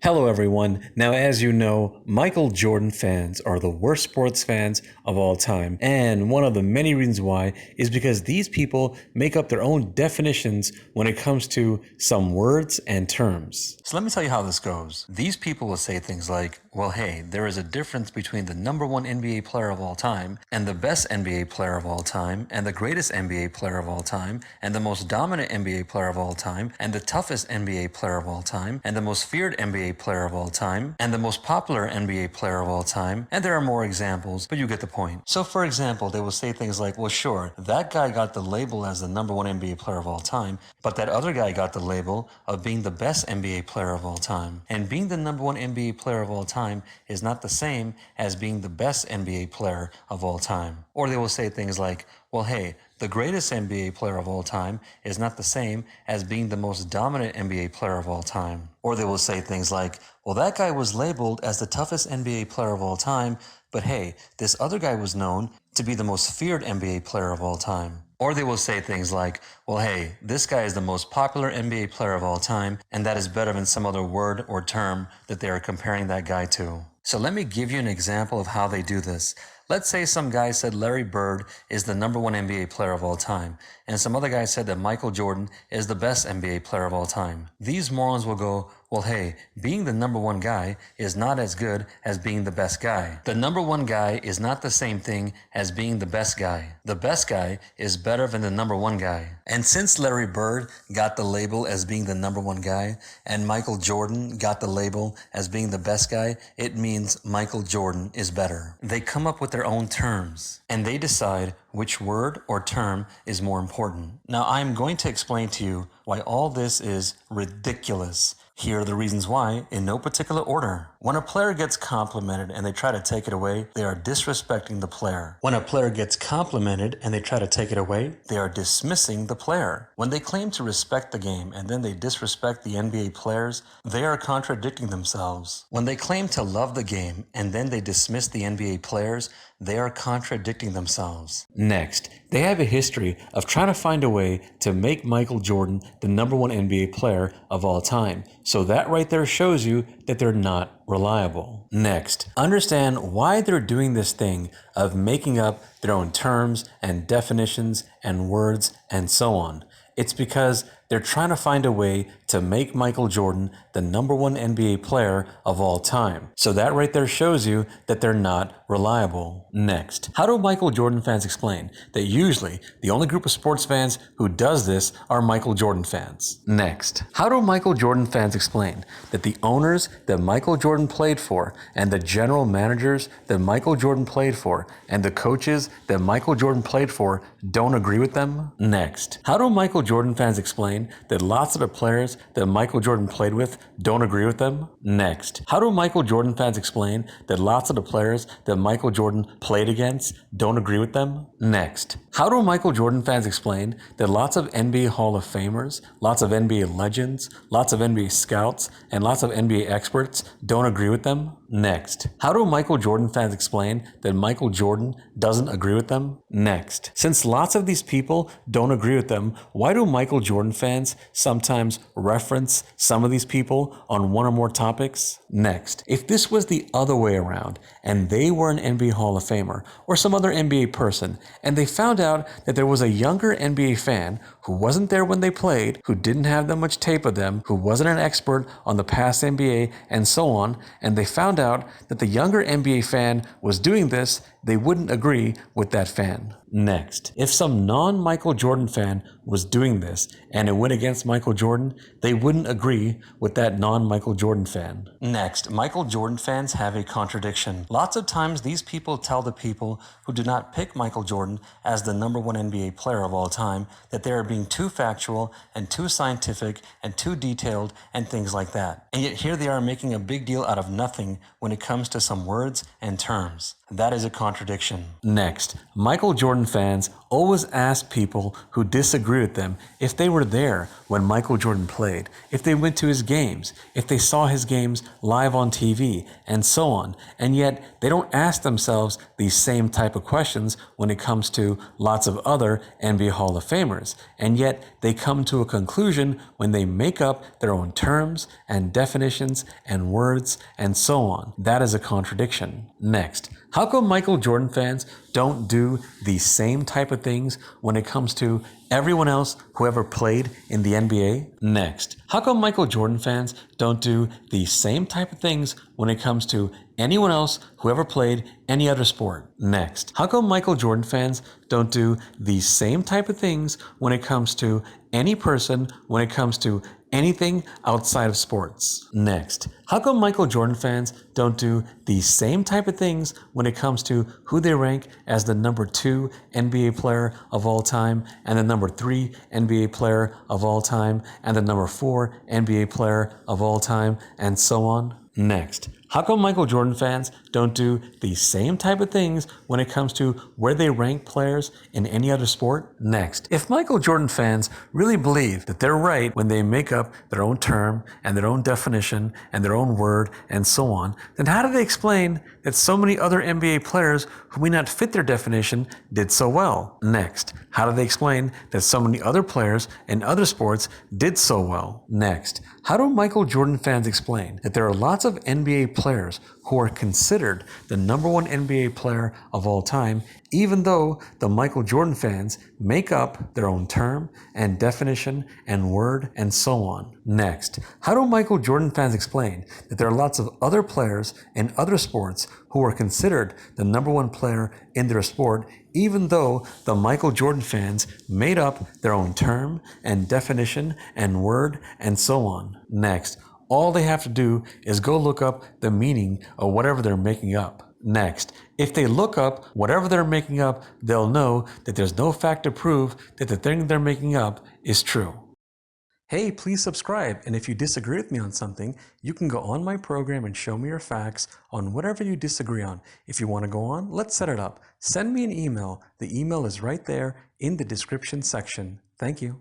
Hello, everyone. Now, as you know, Michael Jordan fans are the worst sports fans of all time. And one of the many reasons why is because these people make up their own definitions when it comes to some words and terms. So let me tell you how this goes. These people will say things like, well, hey, there is a difference between the number one NBA player of all time and the best NBA player of all time and the greatest NBA player of all time and the most dominant NBA player of all time and the toughest NBA player of all time and the most feared NBA player of all time and the most popular NBA player of all time. And there are more examples, but you get the point. So for example, they will say things like, well, sure, that guy got the label as the number one NBA player of all time, but that other guy got the label of being the best NBA player of all time. And being the number one NBA player of all time is not the same as being the best NBA player of all time. Or they will say things like, well, hey, the greatest NBA player of all time is not the same as being the most dominant NBA player of all time. Or they will say things like, well, that guy was labeled as the toughest NBA player of all time, but hey, this other guy was known to be the most feared NBA player of all time. Or they will say things like, well, hey, this guy is the most popular NBA player of all time, and that is better than some other word or term that they are comparing that guy to. So let me give you an example of how they do this. Let's say some guy said Larry Bird is the number one NBA player of all time, and some other guy said that Michael Jordan is the best NBA player of all time. These morons will go, well, hey, being the number one guy is not as good as being the best guy. The number one guy is not the same thing as being the best guy. The best guy is better than the number one guy. And since Larry Bird got the label as being the number one guy, and Michael Jordan got the label as being the best guy, it means Michael Jordan is better. They come up with their own terms, and they decide which word or term is more important. Now, I'm going to explain to you why all this is ridiculous. Here are the reasons why, in no particular order. When a player gets complimented and they try to take it away, they are disrespecting the player. When a player gets complimented and they try to take it away, they are dismissing the player. When they claim to respect the game and then they disrespect the NBA players, they are contradicting themselves. When they claim to love the game and then they dismiss the NBA players, they are contradicting themselves. Next, they have a history of trying to find a way to make Michael Jordan the number one NBA player of all time. So that right there shows you that they're not reliable. Next, understand why they're doing this thing of making up their own terms and definitions and words and so on. It's because they're trying to find a way to make Michael Jordan the number one NBA player of all time. So that right there shows you that they're not reliable. Next, how do Michael Jordan fans explain that usually the only group of sports fans who does this are Michael Jordan fans? Next, how do Michael Jordan fans explain that the owners that Michael Jordan played for and the general managers that Michael Jordan played for and the coaches that Michael Jordan played for don't agree with them? Next, how do Michael Jordan fans explain that lots of the players that Michael Jordan played with don't agree with them? Next, how do Michael Jordan fans explain that lots of the players that Michael Jordan played against don't agree with them? Next, how do Michael Jordan fans explain that lots of NBA Hall of Famers, lots of NBA legends, lots of NBA scouts, and lots of NBA experts don't agree with them? Next, how do Michael Jordan fans explain that Michael Jordan doesn't agree with them? Next, since lots of these people don't agree with them, why do Michael Jordan fans sometimes reference some of these people on one or more topics? Next, if this was the other way around and they were an NBA Hall of Famer or some other NBA person and they found out that there was a younger NBA fan who wasn't there when they played, who didn't have that much tape of them, who wasn't an expert on the past NBA and so on, and they found out that the younger NBA fan was doing this, they wouldn't agree with that fan. Next, if some non-Michael Jordan fan was doing this and it went against Michael Jordan, they wouldn't agree with that non-Michael Jordan fan. Next, Michael Jordan fans have a contradiction. Lots of times these people tell the people who do not pick Michael Jordan as the number one NBA player of all time that they are being too factual and too scientific and too detailed and things like that. And yet here they are making a big deal out of nothing when it comes to some words and terms. That is a contradiction. Next, Michael Jordan fans always ask people who disagree with them if they were there when Michael Jordan played, if they went to his games, if they saw his games live on TV, and so on. And yet they don't ask themselves these same type of questions when it comes to lots of other NBA Hall of Famers. And yet they come to a conclusion when they make up their own terms and definitions and words and so on. That is a contradiction. Next, how come Michael Jordan fans don't do the same type of things when it comes to everyone else who ever played in the NBA? Next, how come Michael Jordan fans don't do the same type of things when it comes to anyone else who ever played any other sport? Next, how come Michael Jordan fans don't do the same type of things when it comes to any person when it comes to anything outside of sports? Next, how come Michael Jordan fans don't do the same type of things when it comes to who they rank as the number 2 NBA player of all time, and the number 3 NBA player of all time, and the number 4 NBA player of all time, and so on? Next, how come Michael Jordan fans don't do the same type of things when it comes to where they rank players in any other sport? Next, if Michael Jordan fans really believe that they're right when they make up their own term and their own definition and their own word and so on, then how do they explain that so many other NBA players who may not fit their definition did so well? Next, how do they explain that so many other players in other sports did so well? Next, how do Michael Jordan fans explain that there are lots of NBA players who are considered the number 1 NBA player of all time, even though the Michael Jordan fans make up their own term and definition and word and so on? Next, how do Michael Jordan fans explain that there are lots of other players in other sports who are considered the number 1 player in their sport, even though the Michael Jordan fans made up their own term and definition and word and so on? Next, all they have to do is go look up the meaning of whatever they're making up. Next, if they look up whatever they're making up, they'll know that there's no fact to prove that the thing they're making up is true. Hey, please subscribe, and if you disagree with me on something, you can go on my program and show me your facts on whatever you disagree on. If you want to go on, let's set it up. Send me an email. The email is right there in the description section. Thank you.